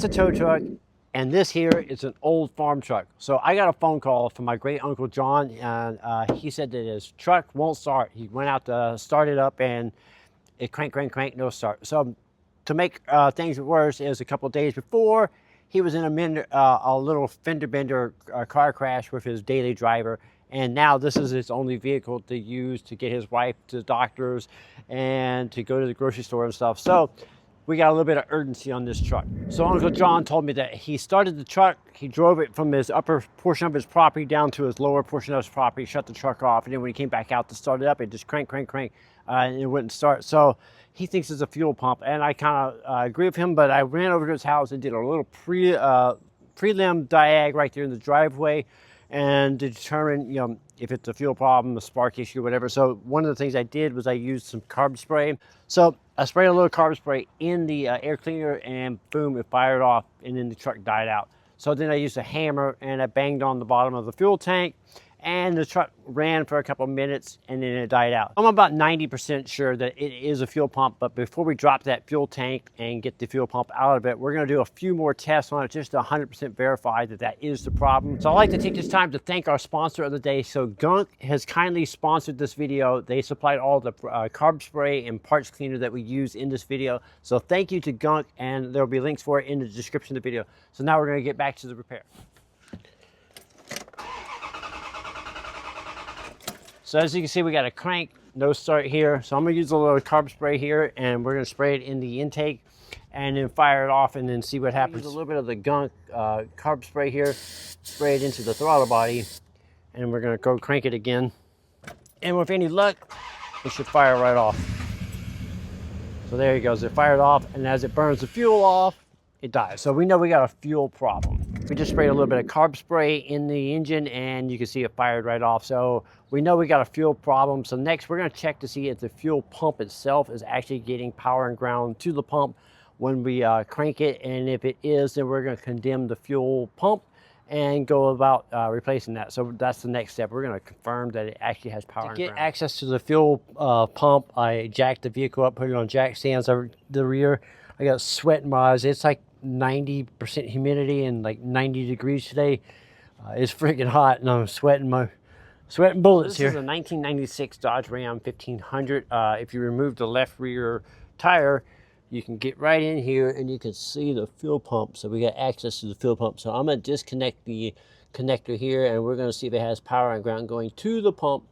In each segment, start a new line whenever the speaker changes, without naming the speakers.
that's a tow truck, and this here is an old farm truck. So I got a phone call from my great uncle John, and he said that his truck won't start. He went out to start it up, and it crank, no start. So to make things worse, is a couple of days before, he was in a little fender bender car crash with his daily driver. And now this is his only vehicle to use to get his wife to the doctors and to go to the grocery store and stuff. So we got a little bit of urgency on this truck. So Uncle John told me that he started the truck, he drove it from his upper portion of his property down to his lower portion of his property, shut the truck off, and then when he came back out to start it up, it just crank, and it wouldn't start. So he thinks it's a fuel pump, and I kind of agree with him, but I ran over to his house and did a little prelim diag right there in the driveway, and to determine, you know, if it's a fuel problem, a spark issue, whatever. So one of the things I did was I used some carb spray. So I sprayed a little carb spray in the air cleaner, and boom, it fired off, and then the truck died out. So then I used a hammer and I banged on the bottom of the fuel tank, and the truck ran for a couple of minutes, and then it died out. I'm about 90% sure that it is a fuel pump, but before we drop that fuel tank and get the fuel pump out of it, we're gonna do a few more tests on it just to 100% verify that that is the problem. So I'd like to take this time to thank our sponsor of the day. So GUNK has kindly sponsored this video. They supplied all the carb spray and parts cleaner that we use in this video. So thank you to GUNK, and there'll be links for it in the description of the video. So now we're gonna get back to the repair. So as you can see, we got a crank, no start here. So I'm gonna use a little carb spray here, and we're gonna spray it in the intake and then fire it off and then see what happens. Use a little bit of the GUNK carb spray here, spray it into the throttle body, and we're gonna go crank it again. And with any luck, it should fire right off. So there it goes, it fired off, and as it burns the fuel off, it dies. So we know we got a fuel problem. We just sprayed a little bit of carb spray in the engine, and you can see it fired right off. So we know we got a fuel problem. So next we're gonna check to see if the fuel pump itself is actually getting power and ground to the pump when we crank it. And if it is, then we're gonna condemn the fuel pump and go about replacing that. So that's the next step. We're gonna confirm that it actually has power and ground. To get access to the fuel pump, I jacked the vehicle up, put it on jack stands over the rear. I got sweat in my eyes. It's like 90% humidity and like 90 degrees today. It's freaking hot, and I'm sweating bullets here. This is a 1996 Dodge Ram 1500. If you remove the left rear tire, you can get right in here and you can see the fuel pump. So we got access to the fuel pump. So I'm gonna disconnect the connector here, and we're gonna see if it has power and ground going to the pump.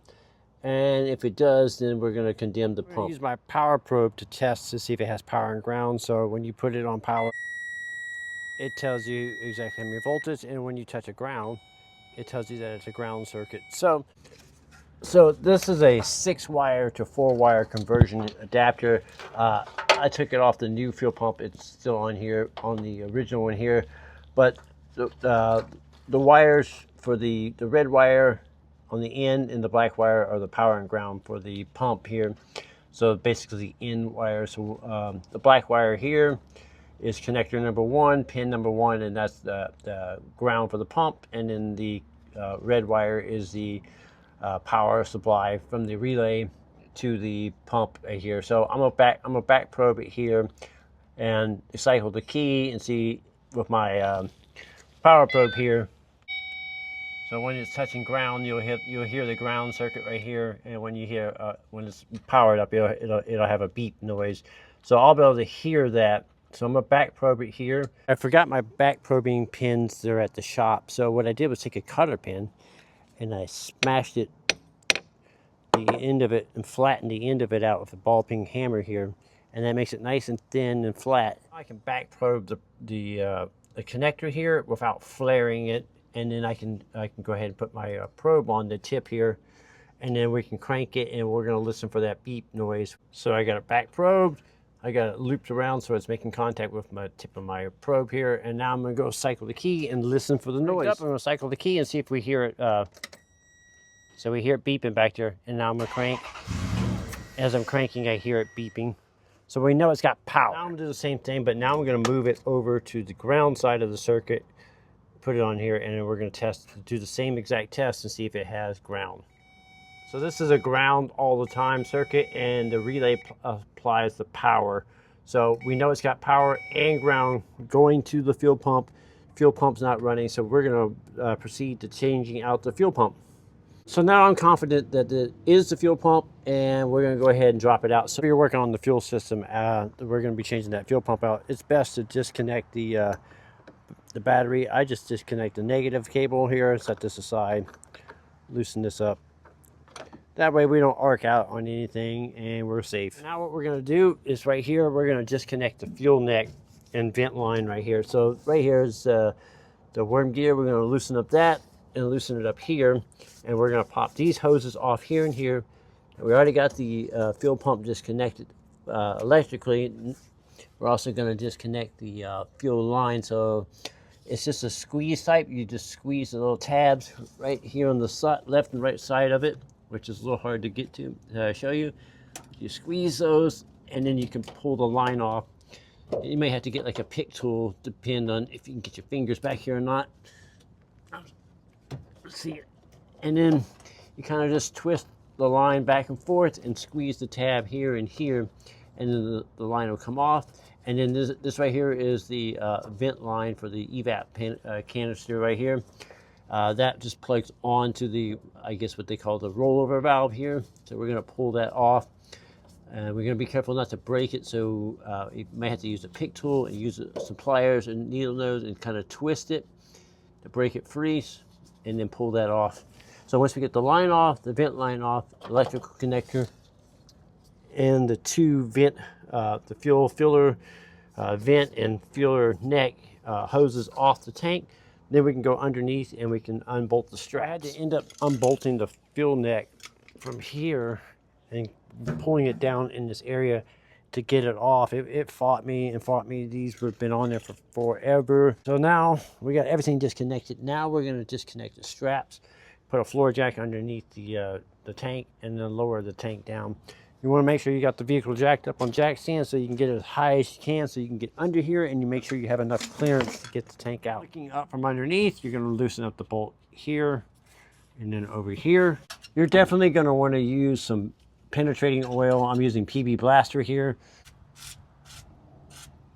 And if it does, then we're gonna condemn the pump. Use my power probe to test to see if it has power and ground. So when you put it on power, it tells you exactly how many voltage, and when you touch a ground, it tells you that it's a ground circuit. So this is a 6-wire to 4-wire conversion adapter. I took it off the new fuel pump. It's still on here, on the original one here. But the wires for the red wire on the end and the black wire are the power and ground for the pump here. So basically the end wire. So the black wire here is connector number 1, pin number 1, and that's the ground for the pump. And then the red wire is the power supply from the relay to the pump right here. So I'm gonna back probe it here and cycle the key and see with my power probe here. So when it's touching ground, you'll hear the ground circuit right here, and when you hear when it's powered up, it'll have a beep noise. So I'll be able to hear that. So I'm gonna back probe it here. I forgot my back probing pins. They're at the shop. So what I did was take a cutter pin and I smashed it, the end of it, and flattened the end of it out with a ball peen hammer here, and that makes it nice and thin and flat. I can back probe the connector here without flaring it, and then I can go ahead and put my probe on the tip here, and then we can crank it, and we're gonna listen for that beep noise. So I got it back probed. I got it looped around so it's making contact with my tip of my probe here, and now I'm gonna go cycle the key and listen for the noise. I'm gonna cycle the key and see if we hear it. So we hear it beeping back there, and now I'm gonna crank. As I'm cranking, I hear it beeping. So we know it's got power. Now I'm gonna do the same thing, but now I'm gonna move it over to the ground side of the circuit, put it on here, and then we're gonna do the same exact test and see if it has ground. So this is a ground all the time circuit, and the relay applies the power. So we know it's got power and ground going to the fuel pump. Fuel pump's not running, so we're gonna proceed to changing out the fuel pump. So now I'm confident that it is the fuel pump, and we're gonna go ahead and drop it out. So if you're working on the fuel system, we're gonna be changing that fuel pump out. It's best to disconnect the battery. I just disconnect the negative cable here, set this aside, loosen this up. That way we don't arc out on anything and we're safe. Now what we're gonna do is right here, we're gonna disconnect the fuel neck and vent line right here. So right here is the worm gear. We're gonna loosen up that and loosen it up here. And we're gonna pop these hoses off here and here. We already got the fuel pump disconnected electrically. We're also gonna disconnect the fuel line. So it's just a squeeze type. You just squeeze the little tabs right here on the left and right side of it, which is a little hard to get to show you. You squeeze those and then you can pull the line off. You may have to get like a pick tool, depend on if you can get your fingers back here or not. Let's see it. And then you kind of just twist the line back and forth and squeeze the tab here and here, and then the line will come off. And then this right here is the vent line for the evap canister right here. That just plugs onto the, I guess what they call the rollover valve here. So we're gonna pull that off. We're gonna be careful not to break it, so you may have to use a pick tool and use some pliers and needle nose and kind of twist it to break it free, and then pull that off. So once we get the line off, the vent line off, electrical connector, and the two vent, the fuel filler vent and filler neck hoses off the tank, then we can go underneath and we can unbolt the strap. To end up unbolting the fuel neck from here and pulling it down in this area to get it off. It fought me and fought me. These have been on there for forever. So now we got everything disconnected. Now we're gonna disconnect the straps, put a floor jack underneath the tank, and then lower the tank down. You want to make sure you got the vehicle jacked up on jack stands so you can get it as high as you can, so you can get under here, and you make sure you have enough clearance to get the tank out. Looking up from underneath, you're going to loosen up the bolt here and then over here. You're definitely going to want to use some penetrating oil. I'm using PB Blaster here.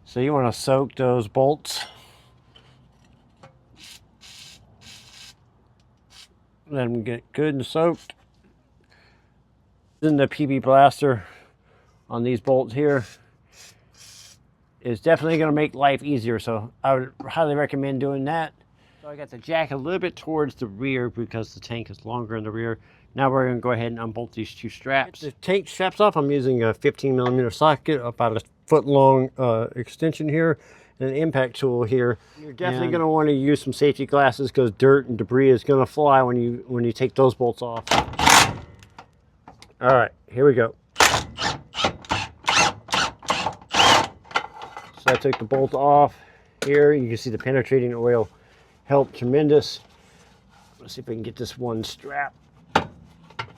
So you want to soak those bolts. Let them get good and soaked. Then the PB Blaster on these bolts here is definitely going to make life easier, so I would highly recommend doing that. So I got the jack a little bit towards the rear because the tank is longer in the rear. Now we're going to go ahead and unbolt these two straps. Get the tank straps off. I'm using a 15mm socket, about a foot long extension here, and an impact tool here. You're definitely going to want to use some safety glasses because dirt and debris is going to fly when you take those bolts off. All right, here we go. So I took the bolt off here. You can see the penetrating oil helped tremendous. Let's see if we can get this one strap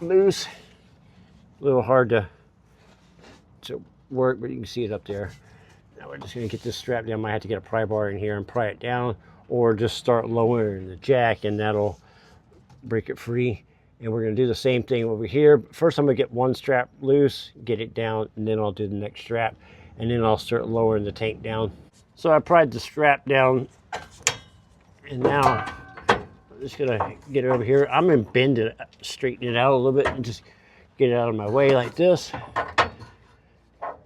loose. A little hard to work, but you can see it up there. Now we're just gonna get this strap down. Might have to get a pry bar in here and pry it down, or just start lowering the jack and that'll break it free. And we're going to do the same thing over here. First, I'm going to get one strap loose, get it down, and then I'll do the next strap. And then I'll start lowering the tank down. So I pried the strap down. And now I'm just going to get it over here. I'm going to bend it, straighten it out a little bit, and just get it out of my way like this.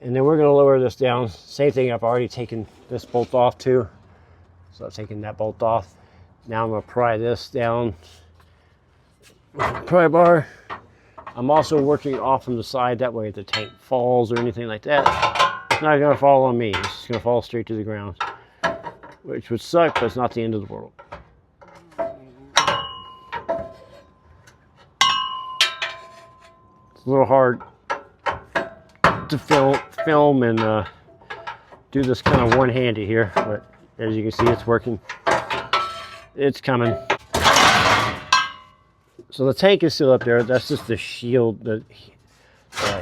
And then we're going to lower this down. Same thing, I've already taken this bolt off too. So I've taken that bolt off. Now I'm going to pry this down. Pry bar. I'm also working off from the side, that way if the tank falls or anything like that, it's not going to fall on me. It's just going to fall straight to the ground, which would suck, but it's not the end of the world. It's a little hard to film and do this kind of one-handed here, but as you can see, it's working. It's coming. So the tank is still up there. That's just the shield, the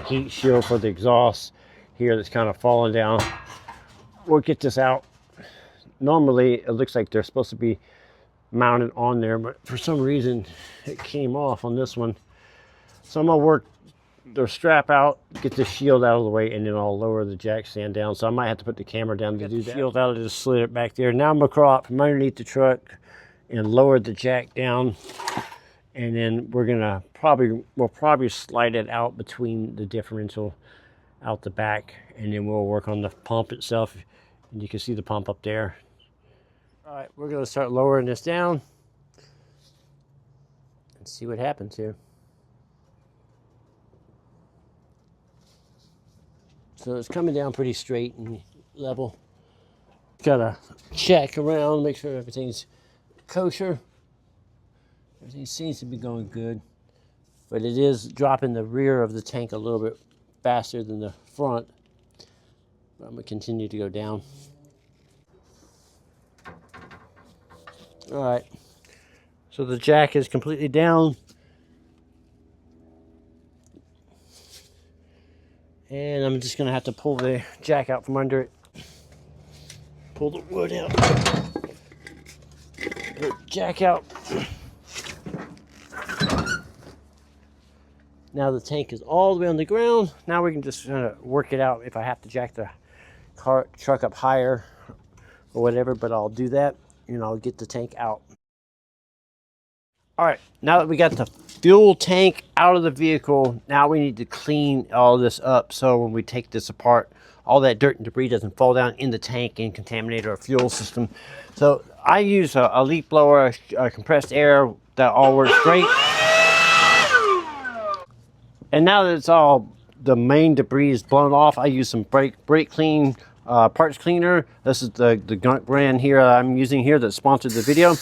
heat shield for the exhaust here that's kind of falling down. We'll get this out. Normally, it looks like they're supposed to be mounted on there, but for some reason, it came off on this one. So I'm gonna work the strap out, get the shield out of the way, and then I'll lower the jack stand down. So I might have to put the camera down to do that. Shield out, I just slid it back there. Now I'm gonna crawl out from underneath the truck and lower the jack down. And then we'll probably slide it out between the differential out the back, and then we'll work on the pump itself. And you can see the pump up there. All right, we're gonna start lowering this down and see what happens here. So it's coming down pretty straight and level. Gotta check around, make sure everything's kosher. Everything seems to be going good, but it is dropping the rear of the tank a little bit faster than the front. But I'm gonna continue to go down. All right, so the jack is completely down. And I'm just gonna have to pull the jack out from under it. Pull the wood out. Pull the jack out. Now the tank is all the way on the ground. Now we can just work it out if I have to jack the truck up higher or whatever, but I'll do that and I'll get the tank out. All right, now that we got the fuel tank out of the vehicle, now we need to clean all this up so when we take this apart, all that dirt and debris doesn't fall down in the tank and contaminate our fuel system. So I use a leak blower, compressed air, that all works great. And now that it's all, the main debris is blown off, I use some brake clean parts cleaner. This is the GUNK brand here I'm using here that sponsored the video.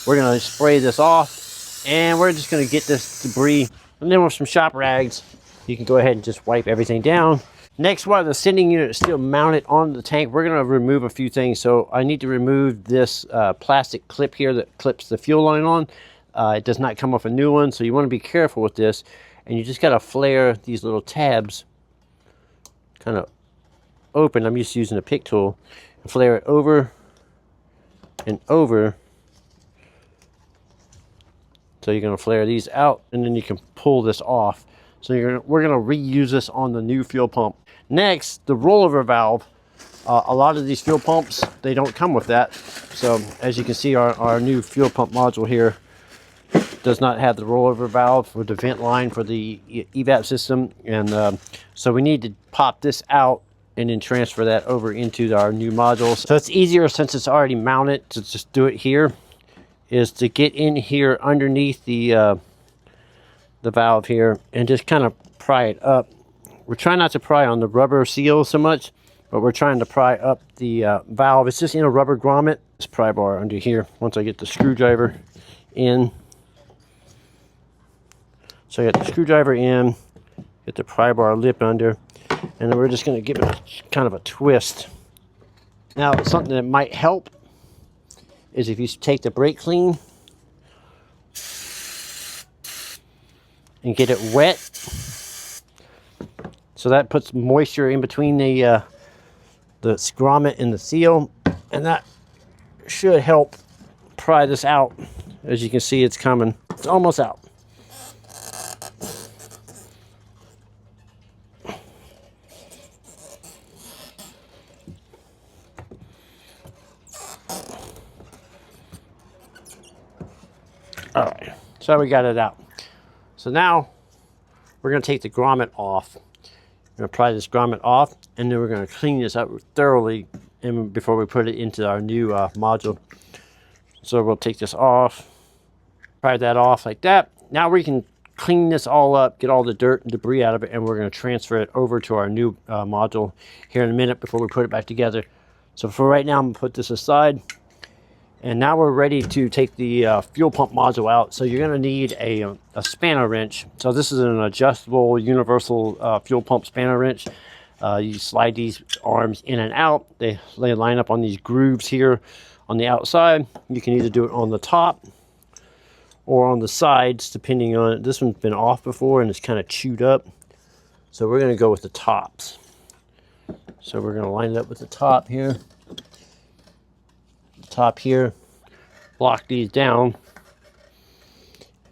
We're gonna spray this off and we're just gonna get this debris. And then with some shop rags, you can go ahead and just wipe everything down. Next, while the sending unit is still mounted on the tank, we're gonna remove a few things. So I need to remove this plastic clip here that clips the fuel line on. It does not come off a new one, so you wanna be careful with this. And you just gotta flare these little tabs kind of open. I'm just using a pick tool and flare it over and over. So you're gonna flare these out and then you can pull this off. So we're gonna reuse this on the new fuel pump. Next, the rollover valve. A lot of these fuel pumps, they don't come with that. So as you can see, our new fuel pump module here does not have the rollover valve for the vent line for the evap system. And so we need to pop this out and then transfer that over into our new modules. So it's easier since it's already mounted to just do it here, is to get in here underneath the valve here and just kind of pry it up. We're trying not to pry on the rubber seal so much, but we're trying to pry up the valve. It's just in a rubber grommet. This pry bar under here, once I get the screwdriver in. So I got the screwdriver in, get the pry bar lip under, and then we're just going to give it kind of a twist. Now, something that might help is if you take the brake clean and get it wet. So that puts moisture in between the grommet and the seal, and that should help pry this out. As you can see, it's coming. It's almost out. All right, so we got it out. So now we're going to take the grommet off. We're going to pry this grommet off, and then we're going to clean this up thoroughly before we put it into our new module. So we'll take this off, pry that off like that. Now we can clean this all up, get all the dirt and debris out of it, and we're going to transfer it over to our new module here in a minute before we put it back together. So for right now, I'm going to put this aside. And now we're ready to take the fuel pump module out. So you're going to need a spanner wrench. So this is an adjustable universal fuel pump spanner wrench. You slide these arms in and out. They line up on these grooves here on the outside. You can either do it on the top or on the sides, depending on it. This one's been off before and it's kind of chewed up. So we're going to go with the tops. So we're going to line it up with the top here. Top here, block these down,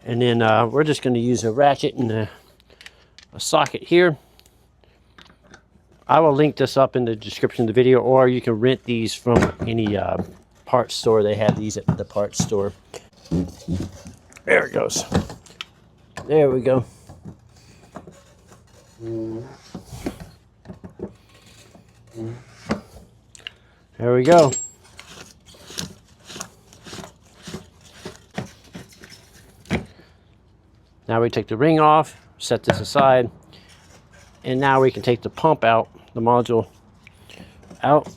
and then we're just going to use a ratchet and a socket here. I will link this up in the description of the video, or you can rent these from any parts store. They have these at the parts store. There it goes. There we go. There we go. Now we take the ring off, set this aside, and now we can take the pump out, the module out.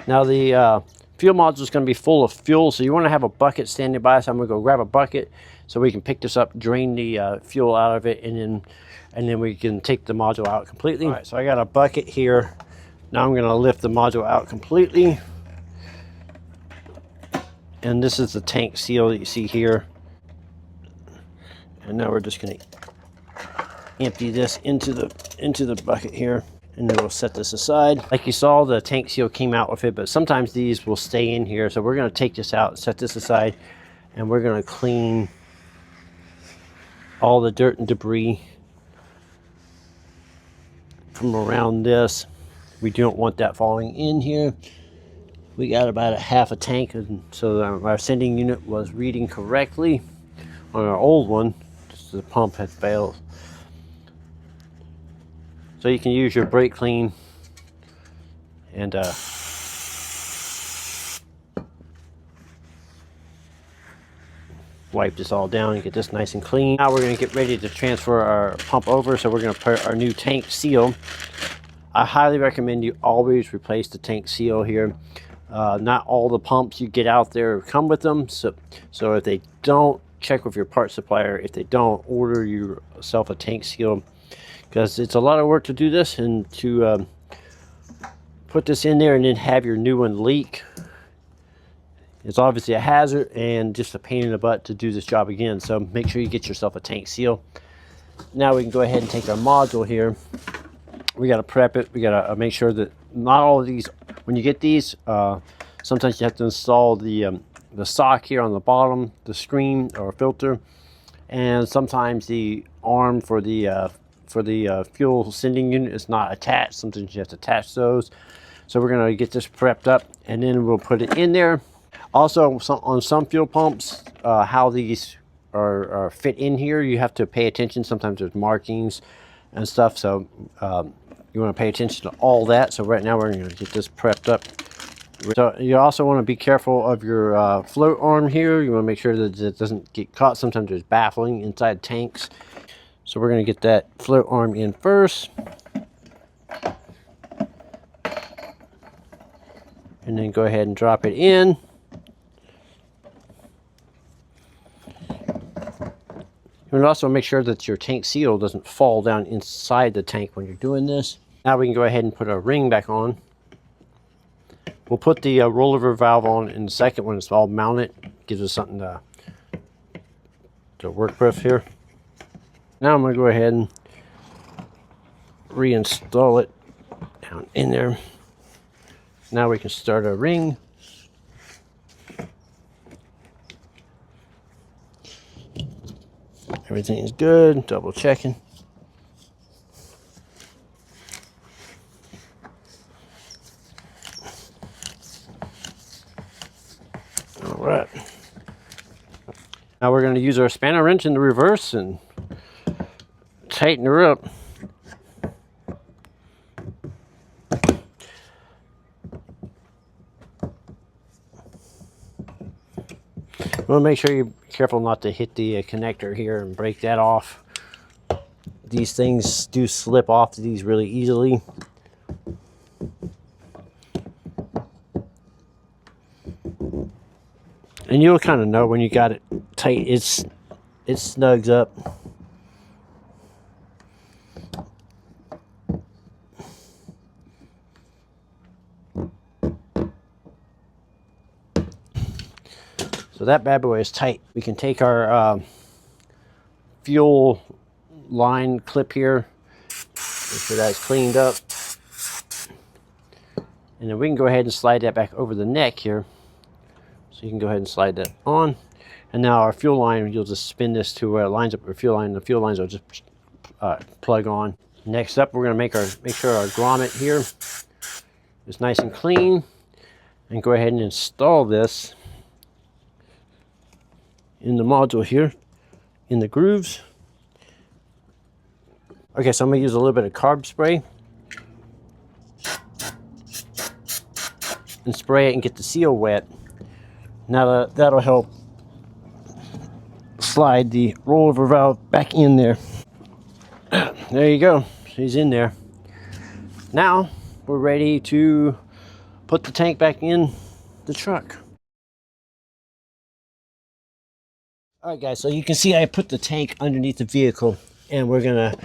Now the fuel module is going to be full of fuel, so you want to have a bucket standing by. So I'm going to go grab a bucket so we can pick this up, drain the fuel out of it, and then we can take the module out completely. All right, so I got a bucket here. Now I'm going to lift the module out completely. And this is the tank seal that you see here. And now we're just going to empty this into the bucket here. And then we'll set this aside. Like you saw, the tank seal came out with it, but sometimes these will stay in here. So we're going to take this out, set this aside, and we're going to clean all the dirt and debris from around this. We don't want that falling in here. We got about a half a tank, and so our sending unit was reading correctly on our old one. Just the pump had failed. So you can use your brake clean and wipe this all down and get this nice and clean. Now we're going to get ready to transfer our pump over. So we're going to put our new tank seal. I highly recommend you always replace the tank seal here. Not all the pumps you get out there come with them. So if they don't, check with your part supplier. If they don't, order yourself a tank seal, because it's a lot of work to do this and to put this in there and then have your new one leak. It's obviously a hazard and just a pain in the butt to do this job again. So make sure you get yourself a tank seal. Now we can go ahead and take our module here. We got to prep it. We got to make sure that not all of these, when you get these, sometimes you have to install the sock here on the bottom, the screen or filter, and sometimes the arm for the fuel sending unit is not attached. Sometimes you have to attach those. So we're going to get this prepped up and then we'll put it in there. Also, on some fuel pumps, how these are fit in here, you have to pay attention. Sometimes there's markings and stuff, so you want to pay attention to all that. So right now we're going to get this prepped up. So you also want to be careful of your float arm here. You want to make sure that it doesn't get caught. Sometimes there's baffling inside tanks. So we're going to get that float arm in first. And then go ahead and drop it in. And also make sure that your tank seal doesn't fall down inside the tank when you're doing this. Now we can go ahead and put our ring back on. We'll put the rollover valve on in the second when it's all mounted. Gives us something to work with here. Now I'm going to go ahead and reinstall it down in there. Now we can start our ring. Everything is good, double checking. All right. Now we're going to use our spanner wrench in the reverse and tighten her up. You want to make sure you're careful not to hit the connector here and break that off. These things do slip off these really easily. And you'll kind of know when you got it tight. It snugs up. So that bad boy is tight. We can take our fuel line clip here, make sure that's cleaned up. And then we can go ahead and slide that back over the neck here. So you can go ahead and slide that on. And now our fuel line, you'll just spin this to where it lines up with fuel line. The fuel lines will just plug on. Next up, we're going to make sure our grommet here is nice and clean, and go ahead and install this in the module here in the grooves. Okay, so I'm going to use a little bit of carb spray and spray it and get the seal wet. Now that'll help slide the rollover valve back in there. There you go, he's in there. Now we're ready to put the tank back in the truck. All right guys, so you can see I put the tank underneath the vehicle, and we're gonna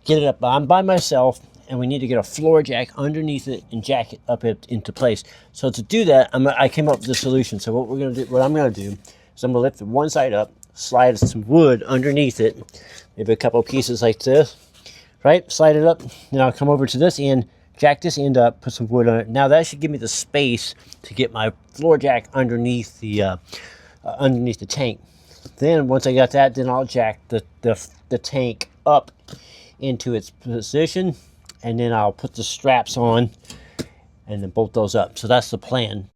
get it up. I'm by myself, and we need to get a floor jack underneath it and jack it up into place. So to do that, I came up with a solution. So what I'm gonna do is I'm gonna lift the one side up, slide some wood underneath it, maybe a couple pieces like this, right? Slide it up, then I'll come over to this end, jack this end up, put some wood on it. Now that should give me the space to get my floor jack underneath the tank. Then once I got that, then I'll jack the tank up into its position, and then I'll put the straps on and then bolt those up. So that's the plan.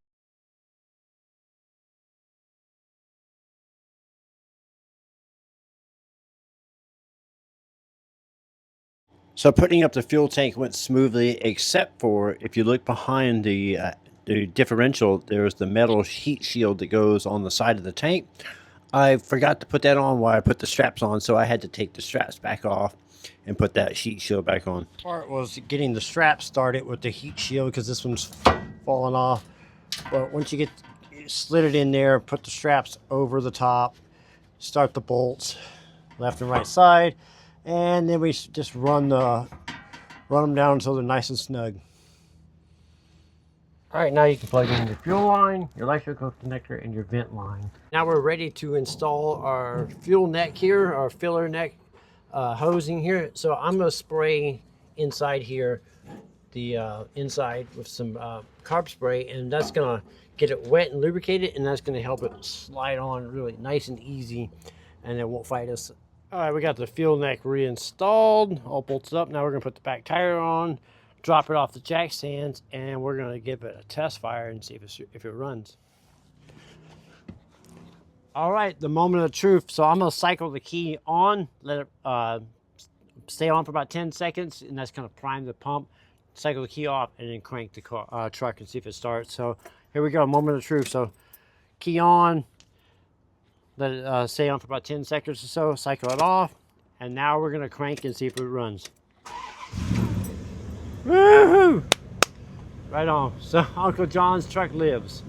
So putting up the fuel tank went smoothly, except for if you look behind the differential, there's the metal heat shield that goes on the side of the tank. I forgot to put that on while I put the straps on, so I had to take the straps back off and put that heat shield back on. Part was getting the straps started with the heat shield, because this one's falling off. But once you slid it in there, put the straps over the top, start the bolts left and right side, and then we just run them down until they're nice and snug. All right, now you can plug in your fuel line, your electrical connector, and your vent line. Now we're ready to install our fuel neck here, our filler neck hosing here. So I'm gonna spray inside here, the inside with some carb spray, and that's gonna get it wet and lubricated, and that's gonna help it slide on really nice and easy, and it won't fight us. All right, we got the fuel neck reinstalled, all bolted up. Now we're gonna put the back tire on, drop it off the jack stands, and we're going to give it a test fire and see if it runs. All right, the moment of truth. So I'm going to cycle the key on, let it stay on for about 10 seconds, and that's going to prime the pump. Cycle the key off, and then crank the truck and see if it starts. So here we go, moment of truth. So key on, let it stay on for about 10 seconds or so, cycle it off, and now we're going to crank and see if it runs. Woohoo! Right on. So Uncle John's truck lives.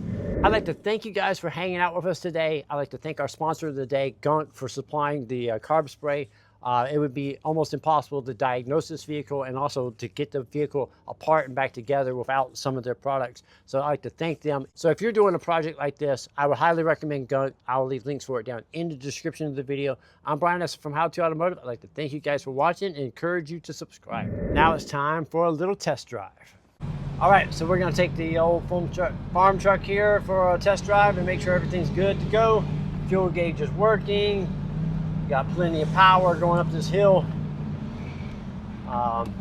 I'd like to thank you guys for hanging out with us today. I'd like to thank our sponsor of the day, GUNK, for supplying the carb spray. It would be almost impossible to diagnose this vehicle and also to get the vehicle apart and back together without some of their products. So I'd like to thank them. So if you're doing a project like this, I would highly recommend GUNK. I'll leave links for it down in the description of the video. I'm Brian S. from How To Automotive. I'd like to thank you guys for watching and encourage you to subscribe. Now it's time for a little test drive. All right, so we're gonna take the old farm truck here for a test drive and make sure everything's good to go. Fuel gauge is working. Got plenty of power going up this hill. I'm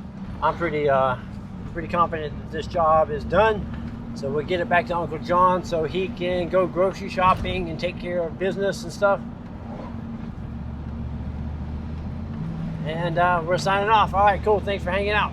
pretty confident that this job is done. So we'll get it back to Uncle John so he can go grocery shopping and take care of business and stuff. And we're signing off. All right, cool. Thanks for hanging out.